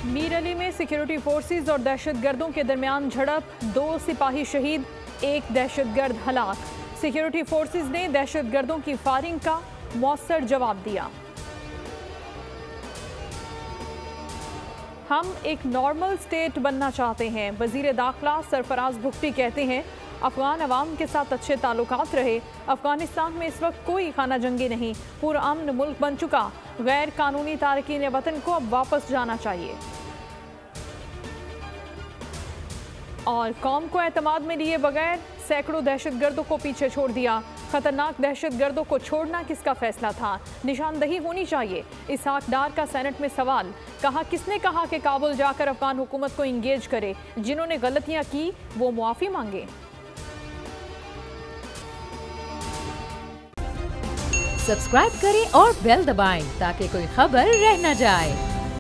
मीरली में security forces और दहशतगर्दों के दरमियान झड़प, 2 सिपाही शहीद, 1 दहशतगर्द हलाक। सिक्योरिटी फोर्सेस ने दहशतगर्दों की फायरिंग का मौसर जवाब दिया। हम एक नॉर्मल स्टेट बनना चाहते हैं, वजीर दाखिला सरफराज भुट्टी कहते हैं। अफगान अवाम के साथ अच्छे ताल्लुकात रहे। अफगानिस्तान में इस वक्त कोई खाना जंगी नहीं, पुरअमन मुल्क बन चुका। गैर कानूनी तारकीन वतन को अब वापस जाना चाहिए। और कौम को एतमाद में लिए बगैर सैकड़ों दहशतगर्दों को पीछे छोड़ दिया। खतरनाक दहशतगर्दों को छोड़ना किसका फैसला था? निशानदही होनी चाहिए। इसहाक डार का सेनेट में सवाल। कहा, किसने कहा कि काबुल जाकर अफगान हुकूमत को इंगेज करे? जिन्होंने गलतियां की वो मुआफी मांगे। सब्सक्राइब करें और बेल दबाएं ताकि कोई खबर रह न जाए।